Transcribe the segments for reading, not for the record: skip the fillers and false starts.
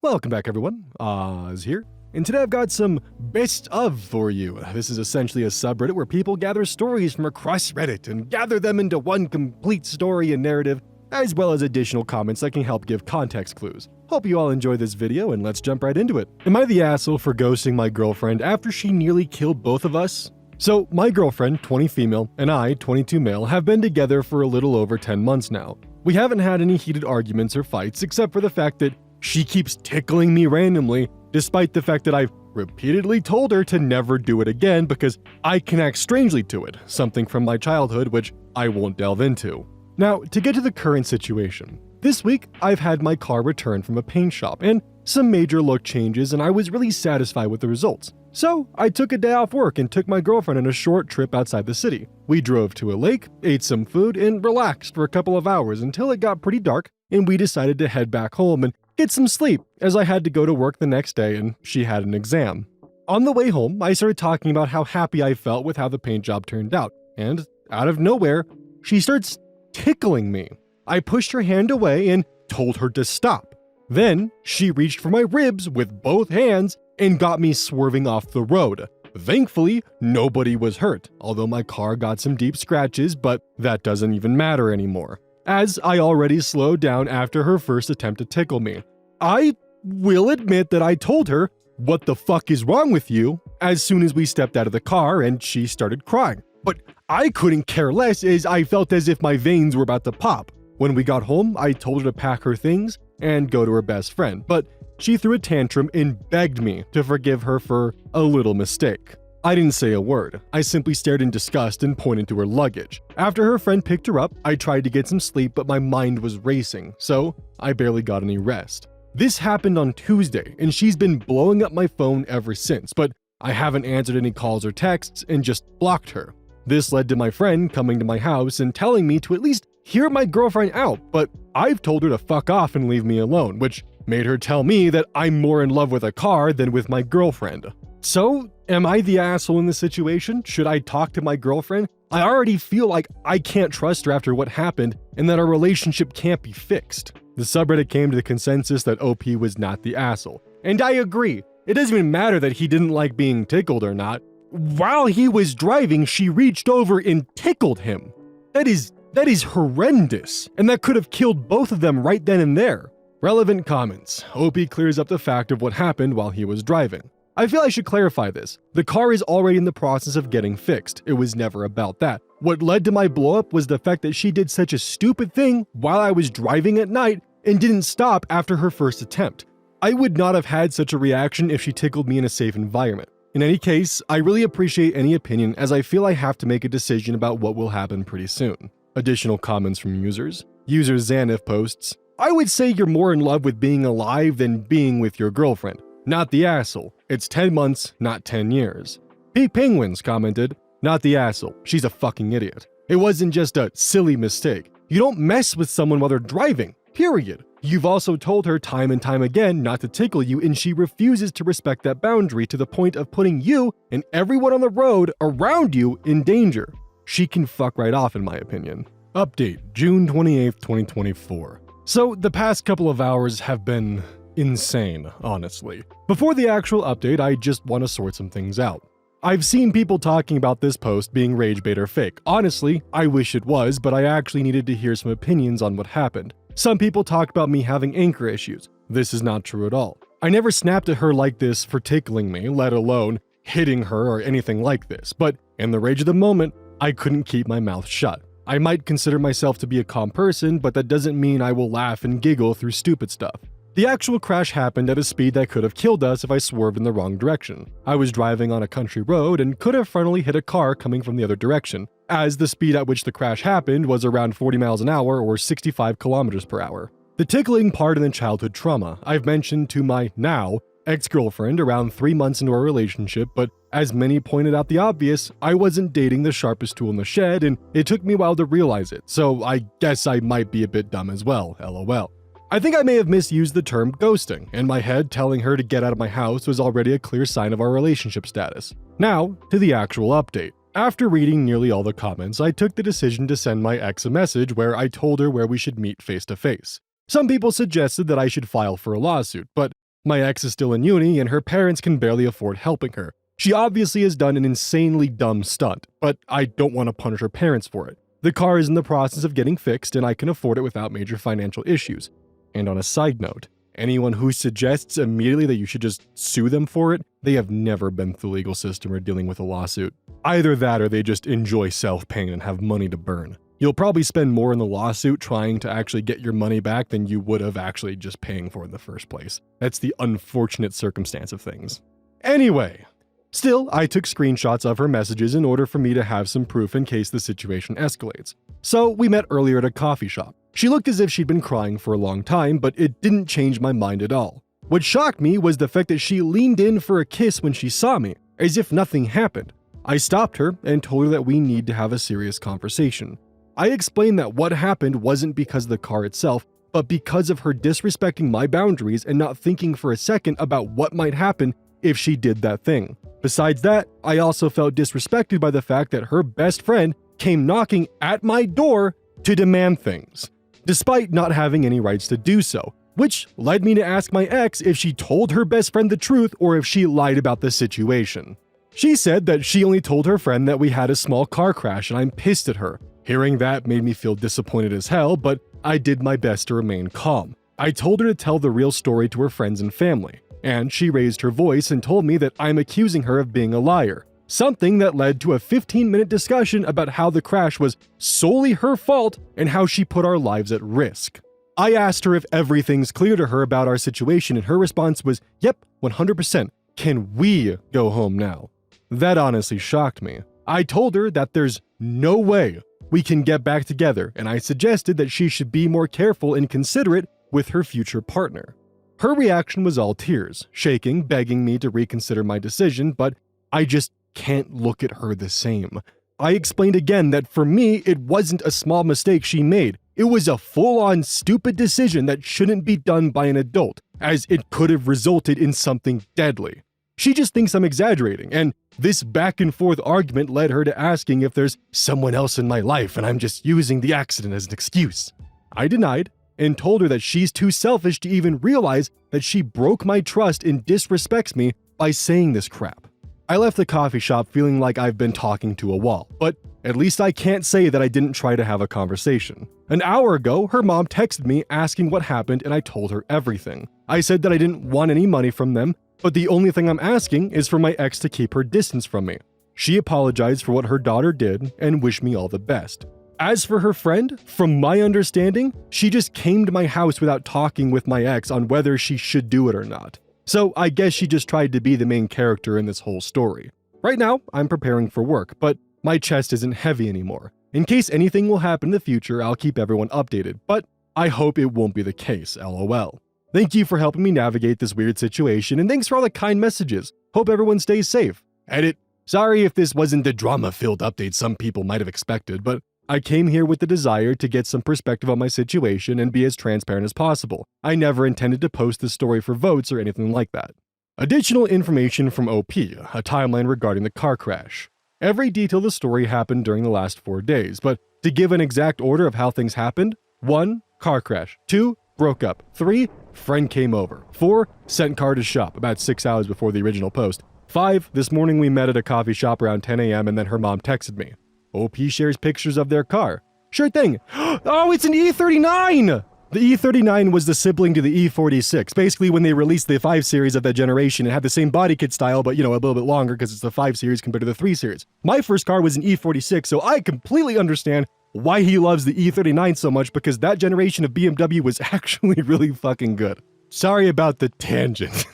Welcome back, everyone. Oz here, and today I've got some best of for you. This is essentially a subreddit where people gather stories from across Reddit and gather them into one complete story and narrative, as well as additional comments that can help give context clues. Hope you all enjoy this video, and let's jump right into it. Am I the asshole for ghosting my girlfriend after she nearly killed both of us? So, my girlfriend, 20 female, and I, 22 male, have been together for a little over 10 months now. We haven't had any heated arguments or fights except for the fact that she keeps tickling me randomly, despite the fact that I've repeatedly told her to never do it again because I can act strangely to it, something from my childhood which I won't delve into. Now, to get to the current situation. This week, I've had my car returned from a paint shop and some major look changes, and I was really satisfied with the results. So, I took a day off work and took my girlfriend on a short trip outside the city. We drove to a lake, ate some food, and relaxed for a couple of hours until it got pretty dark, and we decided to head back home and get some sleep, as I had to go to work the next day and she had an exam. On the way home, I started talking about how happy I felt with how the paint job turned out, and out of nowhere, she starts tickling me. I pushed her hand away and told her to stop. Then, she reached for my ribs with both hands and got me swerving off the road. Thankfully, nobody was hurt, although my car got some deep scratches, but that doesn't even matter anymore, as I already slowed down after her first attempt to tickle me. I will admit that I told her, "What the fuck is wrong with you?" as soon as we stepped out of the car and she started crying. But I couldn't care less, as I felt as if my veins were about to pop. When we got home, I told her to pack her things and go to her best friend, but she threw a tantrum and begged me to forgive her for a little mistake. I didn't say a word. I simply stared in disgust and pointed to her luggage. After her friend picked her up, I tried to get some sleep, but my mind was racing, so I barely got any rest. This happened on Tuesday, and she's been blowing up my phone ever since, but I haven't answered any calls or texts and just blocked her. This led to my friend coming to my house and telling me to at least hear my girlfriend out, but I've told her to fuck off and leave me alone, which made her tell me that I'm more in love with a car than with my girlfriend. So, am I the asshole in this situation? Should I talk to my girlfriend? I already feel like I can't trust her after what happened and that our relationship can't be fixed. The subreddit came to the consensus that OP was not the asshole. And I agree. It doesn't even matter that he didn't like being tickled or not. While he was driving, she reached over and tickled him. That is horrendous. And that could have killed both of them right then and there. Relevant comments. OP clears up the fact of what happened while he was driving. I feel I should clarify this. The car is already in the process of getting fixed. It was never about that. What led to my blowup was the fact that she did such a stupid thing while I was driving at night and didn't stop after her first attempt. I would not have had such a reaction if she tickled me in a safe environment. In any case, I really appreciate any opinion, as I feel I have to make a decision about what will happen pretty soon. Additional comments from users. User Zanif posts, "I would say you're more in love with being alive than being with your girlfriend. Not the asshole. It's 10 months, not 10 years. Pete Penguins commented, "Not the asshole. She's a fucking idiot. It wasn't just a silly mistake. You don't mess with someone while they're driving, period. You've also told her time and time again not to tickle you, and she refuses to respect that boundary to the point of putting you and everyone on the road around you in danger. She can fuck right off, in my opinion." Update, June 28th, 2024. So the past couple of hours have been insane, honestly. Before the actual update, I just want to sort some things out. I've seen people talking about this post being rage bait or fake. Honestly, I wish it was, but I actually needed to hear some opinions on what happened. Some people talk about me having anchor issues. This is not true at all. I never snapped at her like this for tickling me, let alone hitting her or anything like this, but in the rage of the moment, I couldn't keep my mouth shut. I might consider myself to be a calm person, but that doesn't mean I will laugh and giggle through stupid stuff. The actual crash happened at a speed that could have killed us if I swerved in the wrong direction. I was driving on a country road and could have frontally hit a car coming from the other direction, as the speed at which the crash happened was around 40 miles an hour or 65 kilometers per hour. The tickling part in the childhood trauma I've mentioned to my now ex-girlfriend around 3 months into our relationship, but as many pointed out the obvious, I wasn't dating the sharpest tool in the shed, and it took me a while to realize it, so I guess I might be a bit dumb as well, lol. I think I may have misused the term ghosting. In my head, telling her to get out of my house was already a clear sign of our relationship status. Now, to the actual update. After reading nearly all the comments, I took the decision to send my ex a message where I told her where we should meet face to face. Some people suggested that I should file for a lawsuit, but My ex is still in uni and her parents can barely afford helping her. She obviously has done an insanely dumb stunt, but I don't want to punish her parents for it. The car is in the process of getting fixed and I can afford it without major financial issues. And on a side note, anyone who suggests immediately that you should just sue them for it, they have never been through the legal system or dealing with a lawsuit. Either that or they just enjoy self-pain and have money to burn. You'll probably spend more in the lawsuit trying to actually get your money back than you would have actually just paying for it in the first place. That's the unfortunate circumstance of things. Anyway, still, I took screenshots of her messages in order for me to have some proof in case the situation escalates. So we met earlier at a coffee shop. She looked as if she'd been crying for a long time, but it didn't change my mind at all. What shocked me was the fact that she leaned in for a kiss when she saw me, as if nothing happened. I stopped her and told her that we need to have a serious conversation. I explained that what happened wasn't because of the car itself, but because of her disrespecting my boundaries and not thinking for a second about what might happen if she did that thing. Besides that, I also felt disrespected by the fact that her best friend came knocking at my door to demand things, despite not having any rights to do so, which led me to ask my ex if she told her best friend the truth or if she lied about the situation. She said that she only told her friend that we had a small car crash and I'm pissed at her. Hearing that made me feel disappointed as hell, but I did my best to remain calm. I told her to tell the real story to her friends and family, and she raised her voice and told me that I'm accusing her of being a liar, something that led to a 15-minute discussion about how the crash was solely her fault and how she put our lives at risk. I asked her if everything's clear to her about our situation, and her response was, "Yep, 100%. Can we go home now?" That honestly shocked me. I told her that there's no way we can get back together, and I suggested that she should be more careful and considerate with her future partner. Her reaction was all tears, shaking, begging me to reconsider my decision, but I just can't look at her the same. I explained again that for me, it wasn't a small mistake she made. It was a full-on stupid decision that shouldn't be done by an adult, as it could have resulted in something deadly. She just thinks I'm exaggerating, and this back and forth argument led her to asking if there's someone else in my life and I'm just using the accident as an excuse. I denied and told her that she's too selfish to even realize that she broke my trust and disrespects me by saying this crap. I left the coffee shop feeling like I've been talking to a wall, but at least I can't say that I didn't try to have a conversation. An hour ago, her mom texted me asking what happened and I told her everything. I said that I didn't want any money from them, but the only thing I'm asking is for my ex to keep her distance from me. She apologized for what her daughter did and wished me all the best. As for her friend, from my understanding, she just came to my house without talking with my ex on whether she should do it or not. So I guess she just tried to be the main character in this whole story. Right now, I'm preparing for work, but my chest isn't heavy anymore. In case anything will happen in the future, I'll keep everyone updated, but I hope it won't be the case, lol. Thank you for helping me navigate this weird situation, and thanks for all the kind messages. Hope everyone stays safe. Edit. Sorry if this wasn't the drama-filled update some people might have expected, but I came here with the desire to get some perspective on my situation and be as transparent as possible. I never intended to post this story for votes or anything like that. Additional information from OP, a timeline regarding the car crash. Every detail of the story happened during the last 4 days, but to give an exact order of how things happened: 1. Car crash. 2. Broke up. 3. Friend came over. 4. Sent car to shop about 6 hours before the original post. 5. This morning we met at a coffee shop around 10 a.m. and then her mom texted me. OP shares pictures of their car. Sure thing. Oh, it's an E39! The E39 was the sibling to the E46. Basically, when they released the 5 Series of that generation, it had the same body kit style, but, a little bit longer because it's the 5 Series compared to the 3 Series. My first car was an E46, so I completely understand why he loves the E39 so much, because that generation of BMW was actually really fucking good. Sorry about the tangent.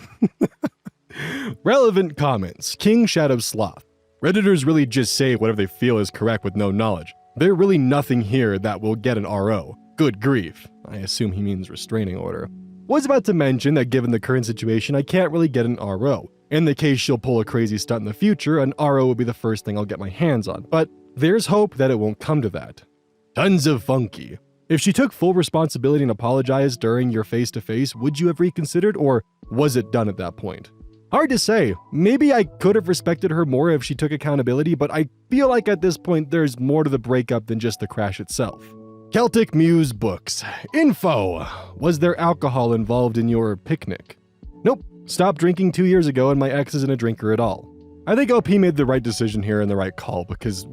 Relevant comments. King Shadow Sloth. Redditors really just say whatever they feel is correct with no knowledge. There's really nothing here that will get an RO. Good grief. I assume he means restraining order. Was about to mention that given the current situation, I can't really get an RO. In the case she'll pull a crazy stunt in the future, an RO will be the first thing I'll get my hands on, but there's hope that it won't come to that. Tons of funky. If she took full responsibility and apologized during your face-to-face, would you have reconsidered, or was it done at that point? Hard to say. Maybe I could have respected her more if she took accountability, but I feel like at this point there's more to the breakup than just the crash itself. Celtic Muse Books. Info. Was there alcohol involved in your picnic? Nope, stopped drinking 2 years ago and my ex isn't a drinker at all. I think OP made the right decision here and the right call, because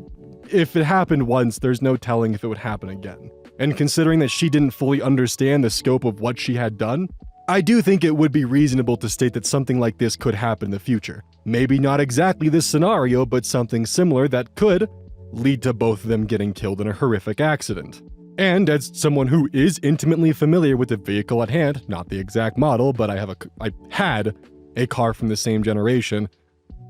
if it happened once, there's no telling if it would happen again. And considering that she didn't fully understand the scope of what she had done, I do think it would be reasonable to state that something like this could happen in the future. Maybe not exactly this scenario, but something similar that could lead to both of them getting killed in a horrific accident. And as someone who is intimately familiar with the vehicle at hand, not the exact model, but I had a car from the same generation,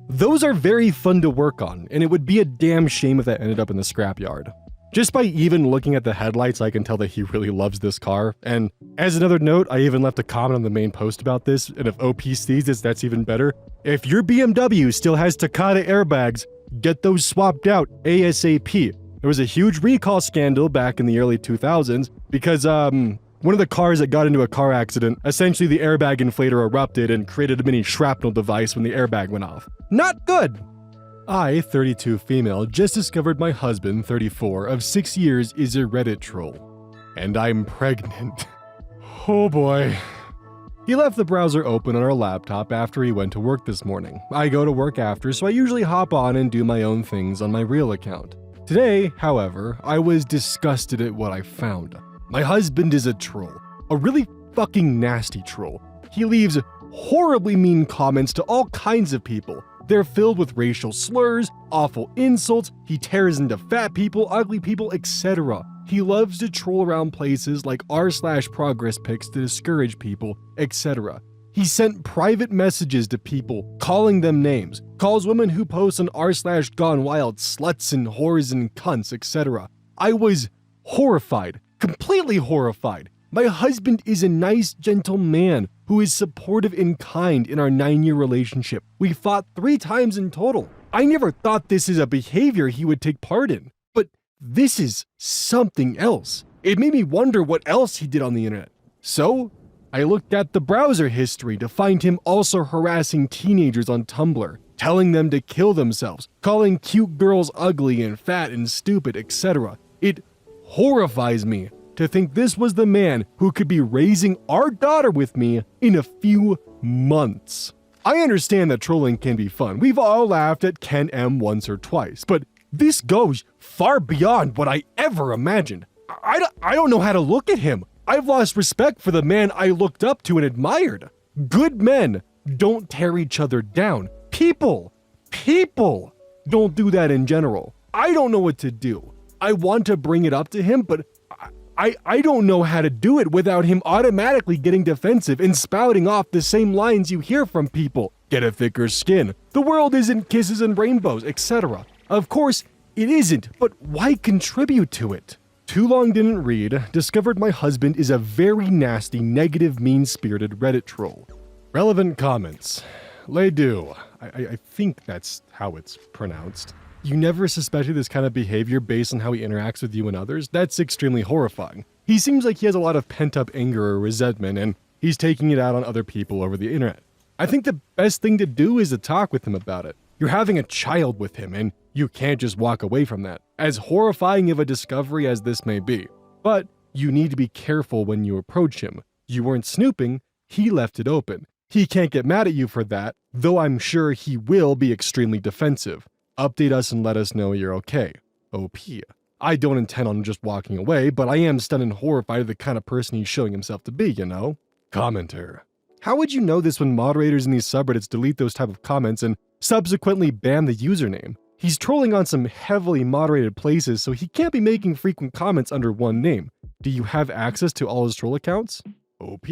those are very fun to work on, and it would be a damn shame if that ended up in the scrapyard. Just by even looking at the headlights, I can tell that he really loves this car. And as another note, I even left a comment on the main post about this, and if OP sees this, that's even better. If your BMW still has Takata airbags, get those swapped out ASAP. There was a huge recall scandal back in the early 2000s because one of the cars that got into a car accident, essentially the airbag inflator erupted and created a mini shrapnel device when the airbag went off. Not good! I, 32 female, just discovered my husband, 34, of 6 years is a Reddit troll. And I'm pregnant. Oh boy. He left the browser open on our laptop after he went to work this morning. I go to work after, so I usually hop on and do my own things on my real account. Today, however, I was disgusted at what I found. My husband is a troll. A really fucking nasty troll. He leaves horribly mean comments to all kinds of people. They're filled with racial slurs, awful insults, he tears into fat people, ugly people, etc. He loves to troll around places like r/progress pics to discourage people, etc. He sent private messages to people, calling them names, calls women who post on r/gone wild sluts and whores and cunts, etc. I was horrified, completely horrified. My husband is a nice, gentle man who is supportive and kind in our 9-year relationship. We fought 3 times in total. I never thought this is a behavior he would take part in, but this is something else. It made me wonder what else he did on the internet. So, I looked at the browser history to find him also harassing teenagers on Tumblr, telling them to kill themselves, calling cute girls ugly and fat and stupid, etc. It horrifies me to think this was the man who could be raising our daughter with me in a few months. I understand that trolling can be fun. We've all laughed at Ken M once or twice, but this goes far beyond what I ever imagined. I don't know how to look at him. I've lost respect for the man I looked up to and admired. Good men don't tear each other down. People don't do that in general. I don't know what to do. I want to bring it up to him, but I don't know how to do it without him automatically getting defensive and spouting off the same lines you hear from people. Get a thicker skin. The world isn't kisses and rainbows, etc. Of course, it isn't, but why contribute to it? Too long didn't read, discovered my husband is a very nasty, negative, mean-spirited Reddit troll. Relevant comments. Ledu. I think that's how it's pronounced. You never suspected this kind of behavior based on how he interacts with you and others? That's extremely horrifying. He seems like he has a lot of pent-up anger or resentment, and he's taking it out on other people over the internet. I think the best thing to do is to talk with him about it. You're having a child with him, and you can't just walk away from that, as horrifying of a discovery as this may be. But you need to be careful when you approach him. You weren't snooping, he left it open. He can't get mad at you for that, though I'm sure he will be extremely defensive. Update us and let us know you're okay. OP. I don't intend on just walking away, but I am stunned and horrified at the kind of person he's showing himself to be, you know? Commenter. How would you know this when moderators in these subreddits delete those type of comments and subsequently ban the username? He's trolling on some heavily moderated places, so he can't be making frequent comments under one name. Do you have access to all his troll accounts? OP.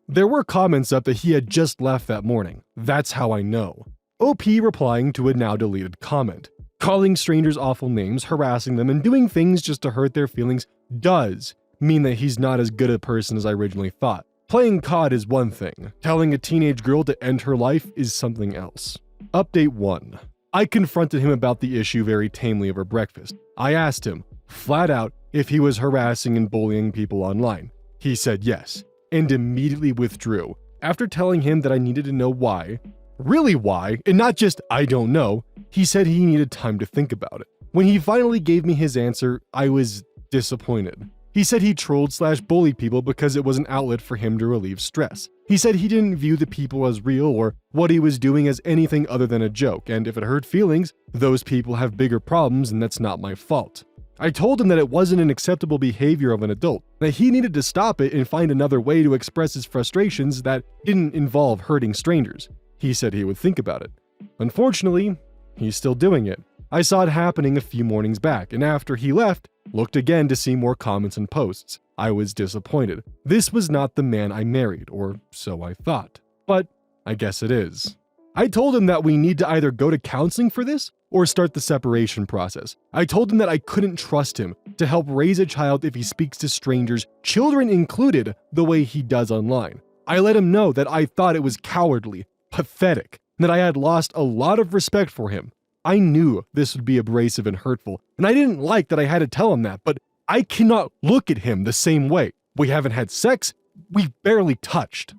There were comments up that he had just left that morning. That's how I know. OP replying to a now deleted comment. Calling strangers awful names, harassing them, and doing things just to hurt their feelings does mean that he's not as good a person as I originally thought. Playing COD is one thing. Telling a teenage girl to end her life is something else. Update 1. I confronted him about the issue very tamely over breakfast. I asked him, flat out, if he was harassing and bullying people online. He said yes, and immediately withdrew. After telling him that I needed to know why, really why, and not just I don't know, he said he needed time to think about it. When he finally gave me his answer, I was disappointed. He said he trolled/bullied people because it was an outlet for him to relieve stress. He said he didn't view the people as real or what he was doing as anything other than a joke, and if it hurt feelings, those people have bigger problems and that's not my fault. I told him that it wasn't an acceptable behavior of an adult, that he needed to stop it and find another way to express his frustrations that didn't involve hurting strangers. He said he would think about it. Unfortunately, he's still doing it. I saw it happening a few mornings back, and after he left, looked again to see more comments and posts. I was disappointed. This was not the man I married, or so I thought. But I guess it is. I told him that we need to either go to counseling for this or start the separation process. I told him that I couldn't trust him to help raise a child if he speaks to strangers, children included, the way he does online. I let him know that I thought it was cowardly, pathetic, and that I had lost a lot of respect for him. I knew this would be abrasive and hurtful, and I didn't like that I had to tell him that, but I cannot look at him the same way. We haven't had sex, we've barely touched.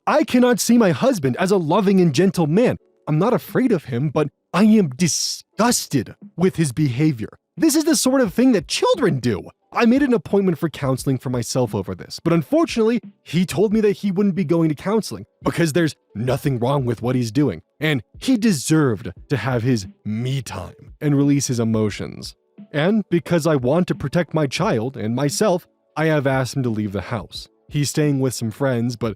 I cannot see my husband as a loving and gentle man. I'm not afraid of him, but I am disgusted with his behavior. This is the sort of thing that children do. I made an appointment for counseling for myself over this, but unfortunately, he told me that he wouldn't be going to counseling because there's nothing wrong with what he's doing, and he deserved to have his me time and release his emotions. And because I want to protect my child and myself, I have asked him to leave the house. He's staying with some friends, but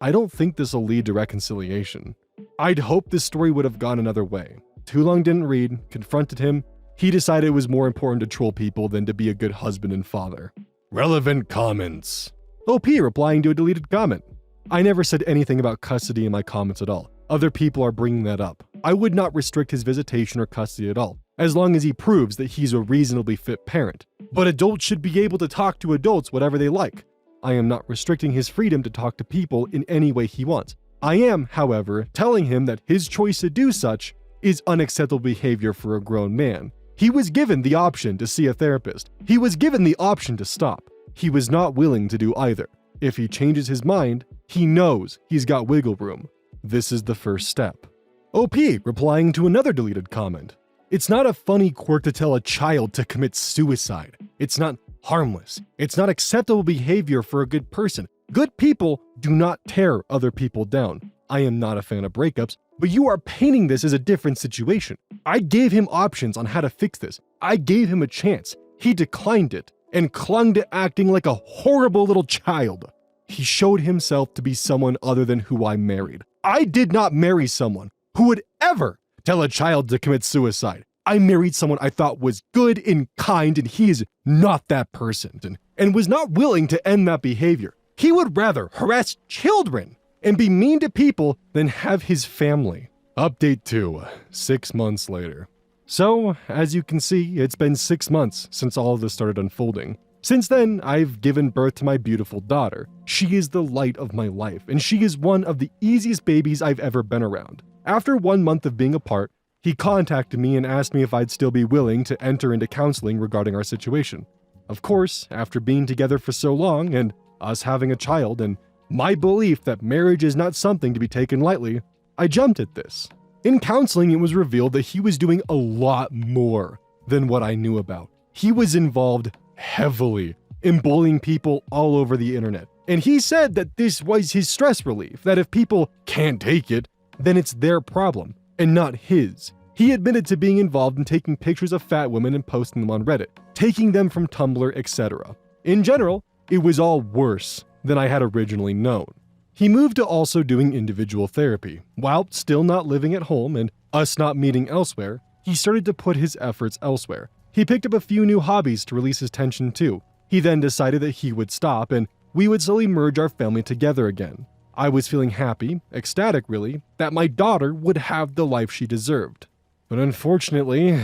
I don't think this will lead to reconciliation. I'd hoped this story would have gone another way. Too Long didn't read, confronted him. He decided it was more important to troll people than to be a good husband and father. Relevant comments. OP replying to a deleted comment. I never said anything about custody in my comments at all. Other people are bringing that up. I would not restrict his visitation or custody at all, as long as he proves that he's a reasonably fit parent. But adults should be able to talk to adults whatever they like. I am not restricting his freedom to talk to people in any way he wants. I am, however, telling him that his choice to do such is unacceptable behavior for a grown man. He was given the option to see a therapist. He was given the option to stop. He was not willing to do either. If he changes his mind, he knows he's got wiggle room. This is the first step. OP replying to another deleted comment. It's not a funny quirk to tell a child to commit suicide. It's not harmless. It's not acceptable behavior for a good person. Good people do not tear other people down. I am not a fan of breakups, but you are painting this as a different situation. I gave him options on how to fix this. I gave him a chance. He declined it and clung to acting like a horrible little child. He showed himself to be someone other than who I married. I did not marry someone who would ever tell a child to commit suicide. I married someone I thought was good and kind, and he is not that person, and was not willing to end that behavior. He would rather harass children and be mean to people than have his family. Update 2, 6 months later. So, as you can see, it's been 6 months since all of this started unfolding. Since then, I've given birth to my beautiful daughter. She is the light of my life, and she is one of the easiest babies I've ever been around. After 1 month of being apart, he contacted me and asked me if I'd still be willing to enter into counseling regarding our situation. Of course, after being together for so long and us having a child and my belief that marriage is not something to be taken lightly, I jumped at this. In counseling, it was revealed that he was doing a lot more than what I knew about. He was involved heavily in bullying people all over the internet. And he said that this was his stress relief, that if people can't take it, then it's their problem and not his. He admitted to being involved in taking pictures of fat women and posting them on Reddit, taking them from Tumblr, etc. In general, it was all worse than I had originally known. He moved to also doing individual therapy. While still not living at home and us not meeting elsewhere, he started to put his efforts elsewhere. He picked up a few new hobbies to release his tension too. He then decided that he would stop and we would slowly merge our family together again. I was feeling happy, ecstatic really, that my daughter would have the life she deserved. But unfortunately,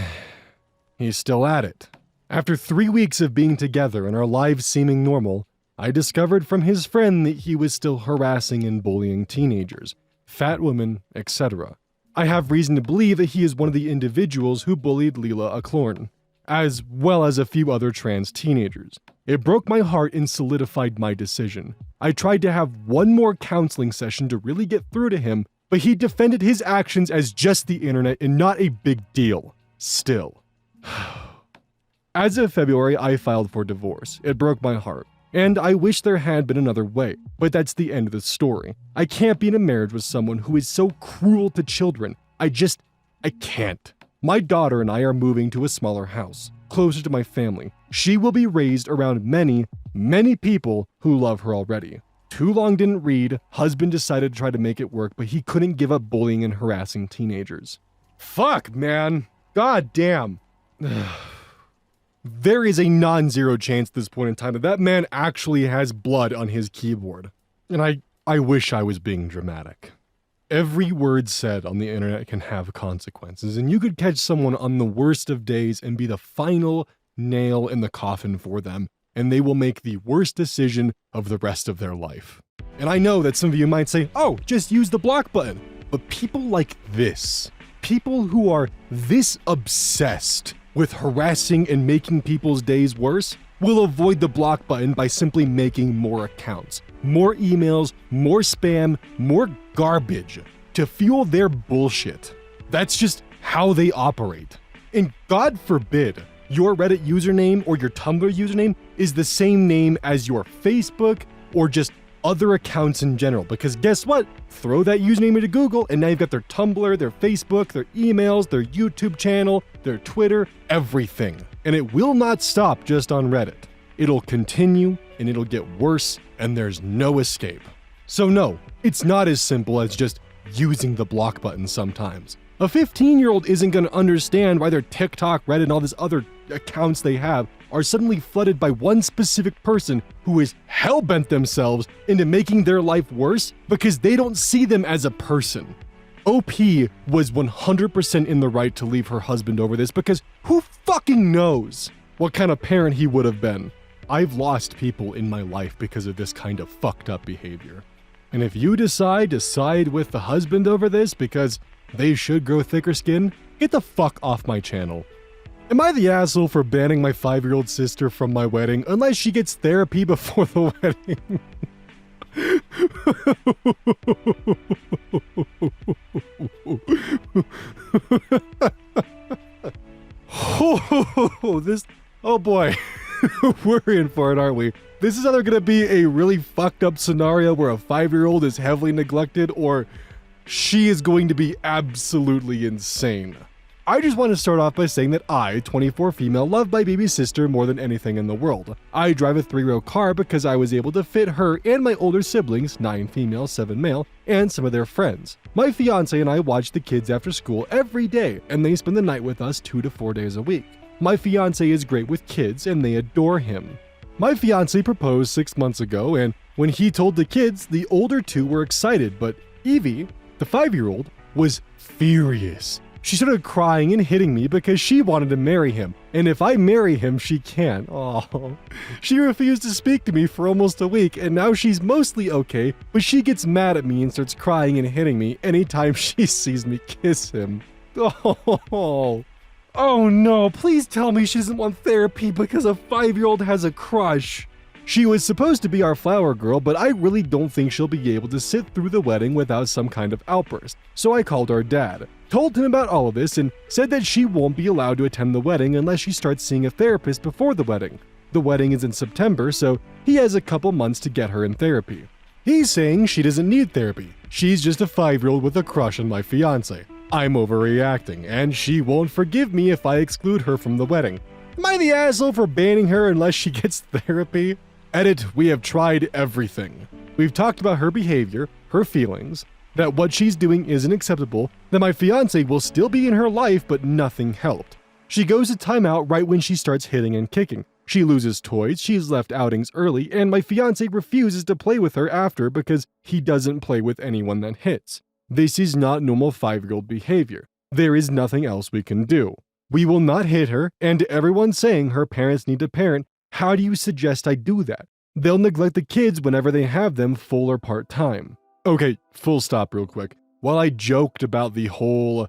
he's still at it. After 3 weeks of being together and our lives seeming normal, I discovered from his friend that he was still harassing and bullying teenagers, fat women, etc. I have reason to believe that he is one of the individuals who bullied Leela Aklorn, as well as a few other trans teenagers. It broke my heart and solidified my decision. I tried to have one more counseling session to really get through to him, but he defended his actions as just the internet and not a big deal. Still. As of February, I filed for divorce. It broke my heart. And I wish there had been another way, but that's the end of the story. I can't be in a marriage with someone who is so cruel to children. I can't. My daughter and I are moving to a smaller house, closer to my family. She will be raised around many, many people who love her already. Too long didn't read, husband decided to try to make it work, but he couldn't give up bullying and harassing teenagers. Fuck, man. God damn. There is a non-zero chance at this point in time that man actually has blood on his keyboard. And I wish I was being dramatic. Every word said on the internet can have consequences, and you could catch someone on the worst of days and be the final nail in the coffin for them, and they will make the worst decision of the rest of their life. And I know that some of you might say, oh, just use the block button. But people like this, people who are this obsessed with harassing and making people's days worse, will avoid the block button by simply making more accounts, more emails, more spam, more garbage to fuel their bullshit. That's just how they operate. And God forbid your Reddit username or your Tumblr username is the same name as your Facebook or just other accounts in general, because guess what? Throw that username into Google and now you've got their Tumblr, their Facebook, their emails, their YouTube channel, their Twitter, everything. And it will not stop just on Reddit. It'll continue and it'll get worse and there's no escape. So no, it's not as simple as just using the block button sometimes. A 15-year-old isn't going to understand why their TikTok, Reddit, and all these other accounts they have are suddenly flooded by one specific person who is hell-bent themselves into making their life worse because they don't see them as a person. OP was 100% in the right to leave her husband over this because who fucking knows what kind of parent he would have been. I've lost people in my life because of this kind of fucked up behavior. And if you decide to side with the husband over this because they should grow thicker skin, get the fuck off my channel. Am I the asshole for banning my 5-year-old sister from my wedding unless she gets therapy before the wedding? Oh boy, we're in for it, aren't we? This is either gonna be a really fucked up scenario where a 5-year-old is heavily neglected, or she is going to be absolutely insane. I just want to start off by saying that I, 24 female, love my baby sister more than anything in the world. I drive a 3-row car because I was able to fit her and my older siblings, 9 female, 7 male, and some of their friends. My fiance and I watch the kids after school every day, and they spend the night with us 2 to 4 days a week. My fiance is great with kids, and they adore him. My fiance proposed 6 months ago, and when he told the kids, the older 2 were excited, but Evie, the 5-year-old, was furious. She started crying and hitting me because she wanted to marry him, and if I marry him, she can't. Oh, she refused to speak to me for almost a week, and now she's mostly okay, but she gets mad at me and starts crying and hitting me anytime she sees me kiss him. Oh no, please tell me she doesn't want therapy because a 5-year-old has a crush. She was supposed to be our flower girl, but I really don't think she'll be able to sit through the wedding without some kind of outburst. So I called our dad, told him about all of this, and said that she won't be allowed to attend the wedding unless she starts seeing a therapist before the wedding. The wedding is in September, so he has a couple months to get her in therapy. He's saying she doesn't need therapy. She's just a 5-year-old with a crush on my fiance. I'm overreacting, and she won't forgive me if I exclude her from the wedding. Am I the asshole for banning her unless she gets therapy? Edit, we have tried everything. We've talked about her behavior, her feelings, that what she's doing isn't acceptable, that my fiance will still be in her life, but nothing helped. She goes to timeout right when she starts hitting and kicking. She loses toys, she's left outings early, and my fiance refuses to play with her after because he doesn't play with anyone that hits. This is not normal 5-year-old behavior. There is nothing else we can do. We will not hit her, and to everyone saying her parents need to parent, how do you suggest I do that? They'll neglect the kids whenever they have them full or part-time. Okay, full stop real quick. While I joked about the whole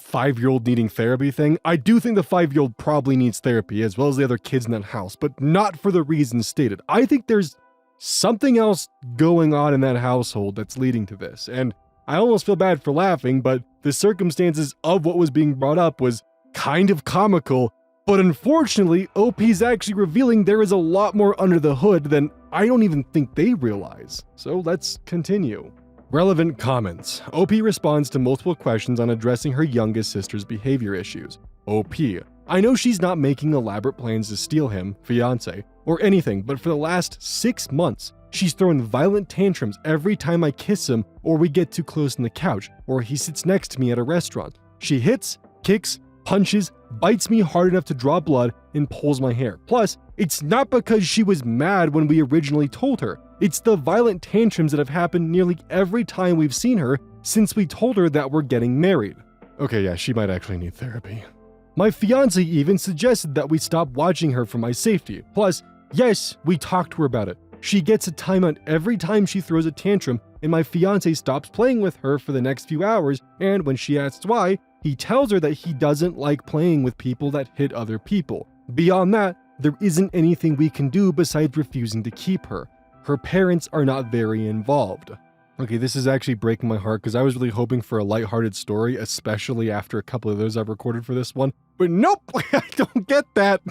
5-year-old needing therapy thing, I do think the 5-year-old probably needs therapy as well as the other kids in that house, but not for the reasons stated. I think there's something else going on in that household that's leading to this, and I almost feel bad for laughing, but the circumstances of what was being brought up was kind of comical But unfortunately, OP's actually revealing there is a lot more under the hood than I don't even think they realize. So let's continue. Relevant comments. OP responds to multiple questions on addressing her youngest sister's behavior issues. OP: I know she's not making elaborate plans to steal him, fiance, or anything, but for the last 6 months, she's throwing violent tantrums every time I kiss him or we get too close on the couch or he sits next to me at a restaurant. She hits, kicks, punches, bites me hard enough to draw blood, and pulls my hair. Plus, it's not because she was mad when we originally told her. It's the violent tantrums that have happened nearly every time we've seen her since we told her that we're getting married. Okay, yeah, she might actually need therapy. My fiance even suggested that we stop watching her for my safety. Plus, yes, we talked to her about it. She gets a timeout every time she throws a tantrum, and my fiance stops playing with her for the next few hours, and when she asks why, he tells her that he doesn't like playing with people that hit other people. Beyond that, there isn't anything we can do besides refusing to keep her. Her parents are not very involved. Okay, this is actually breaking my heart because I was really hoping for a lighthearted story, especially after a couple of those I've recorded for this one. But nope, I don't get that.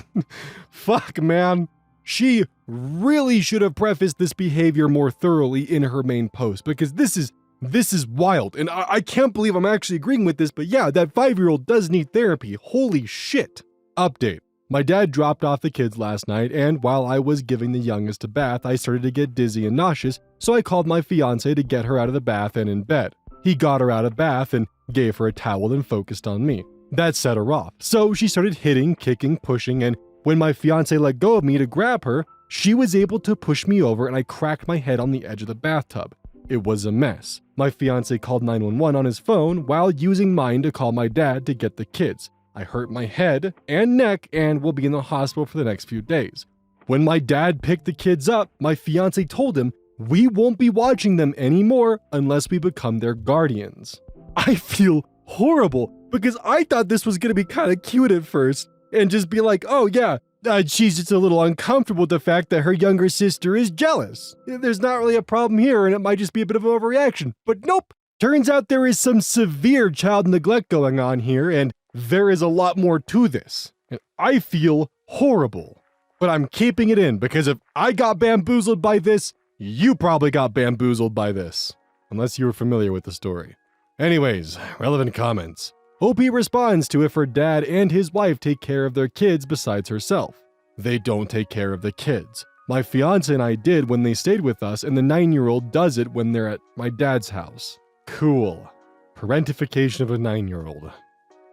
Fuck, man. She really should have prefaced this behavior more thoroughly in her main post, because this is wild, and I can't believe I'm actually agreeing with this, but yeah, that 5-year-old does need therapy. Holy shit. Update. My dad dropped off the kids last night, and while I was giving the youngest a bath, I started to get dizzy and nauseous, so I called my fiance to get her out of the bath and in bed. He got her out of bath and gave her a towel and focused on me. That set her off, so she started hitting, kicking, pushing, and when my fiance let go of me to grab her, she was able to push me over and I cracked my head on the edge of the bathtub. It was a mess. My fiance called 911 on his phone while using mine to call my dad to get the kids. I hurt my head and neck and will be in the hospital for the next few days. When my dad picked the kids up, my fiance told him, we won't be watching them anymore unless we become their guardians. I feel horrible because I thought this was going to be kind of cute at first and just be like, oh yeah, she's just a little uncomfortable with the fact that her younger sister is jealous. There's not really a problem here and it might just be a bit of an overreaction. But nope, turns out there is some severe child neglect going on here and there is a lot more to this. And I feel horrible. But I'm keeping it in because if I got bamboozled by this, you probably got bamboozled by this. Unless you were familiar with the story. Anyways, relevant comments. OP responds to if her dad and his wife take care of their kids besides herself. They don't take care of the kids. My fiance and I did when they stayed with us, and the 9-year-old does it when they're at my dad's house. Cool. Parentification of a 9-year-old.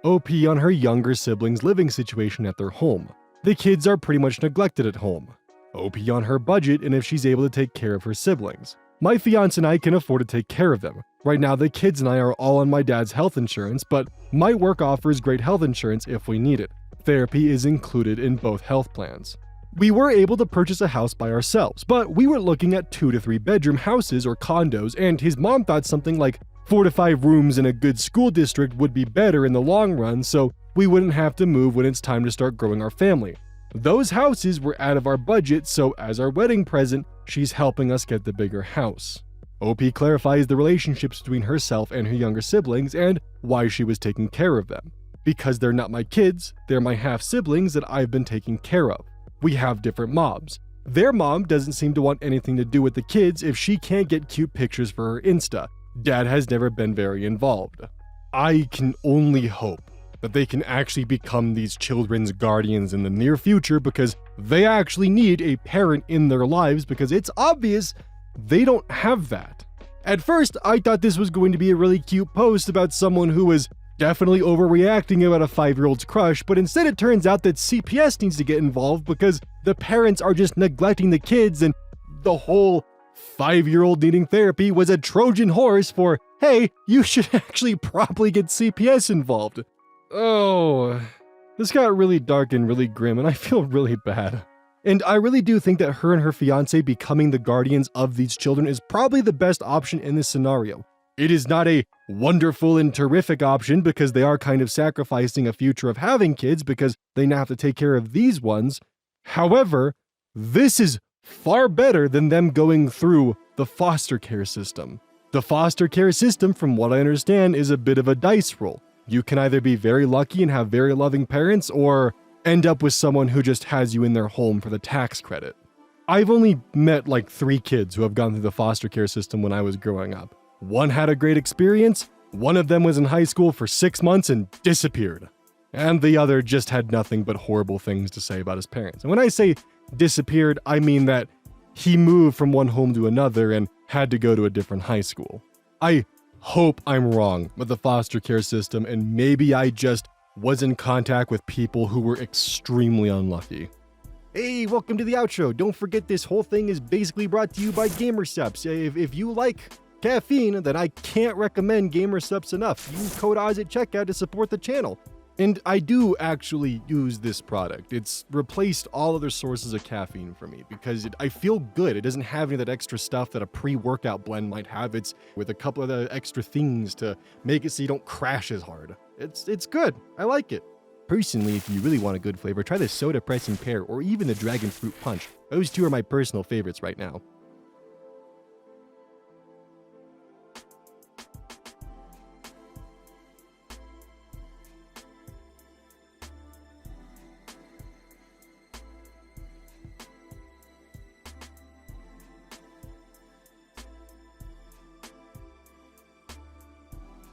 OP on her younger siblings' living situation at their home. The kids are pretty much neglected at home. OP on her budget and if she's able to take care of her siblings. My fiance and I can afford to take care of them. Right now, the kids and I are all on my dad's health insurance, but my work offers great health insurance if we need it. Therapy is included in both health plans. We were able to purchase a house by ourselves, but we were looking at 2 to 3 bedroom houses or condos, and his mom thought something like 4 to 5 rooms in a good school district would be better in the long run, so we wouldn't have to move when it's time to start growing our family. Those houses were out of our budget, so as our wedding present, she's helping us get the bigger house. OP clarifies the relationships between herself and her younger siblings and why she was taking care of them. Because they're not my kids, they're my half-siblings that I've been taking care of. We have different moms. Their mom doesn't seem to want anything to do with the kids if she can't get cute pictures for her Insta. Dad has never been very involved. I can only hope that they can actually become these children's guardians in the near future because they actually need a parent in their lives because it's obvious they don't have that. At first, I thought this was going to be a really cute post about someone who was definitely overreacting about a 5-year-old's crush, but instead it turns out that CPS needs to get involved because the parents are just neglecting the kids and the whole 5-year-old needing therapy was a Trojan horse for, hey, you should actually probably get CPS involved. Oh, this got really dark and really grim, and I feel really bad. And I really do think that her and her fiance becoming the guardians of these children is probably the best option in this scenario. It is not a wonderful and terrific option because they are kind of sacrificing a future of having kids because they now have to take care of these ones. However, this is far better than them going through the foster care system. The foster care system, from what I understand, is a bit of a dice roll. You can either be very lucky and have very loving parents, or end up with someone who just has you in their home for the tax credit. I've only met like 3 kids who have gone through the foster care system when I was growing up. One had a great experience, one of them was in high school for 6 months and disappeared. And the other just had nothing but horrible things to say about his parents. And when I say disappeared, I mean that he moved from one home to another and had to go to a different high school. I hope I'm wrong with the foster care system, and maybe I just was in contact with people who were extremely unlucky. Hey, welcome to the outro. Don't forget this whole thing is basically brought to you by GamerSupps. If you like caffeine, then I can't recommend GamerSupps enough. Use code Oz at checkout to support the channel. And I do actually use this product. It's replaced all other sources of caffeine for me because I feel good. It doesn't have any of that extra stuff that a pre-workout blend might have. It's with a couple of the extra things to make it so you don't crash as hard. It's good. I like it. Personally, if you really want a good flavor, try the Soda Pressing Pear or even the Dragon Fruit Punch. Those two are my personal favorites right now.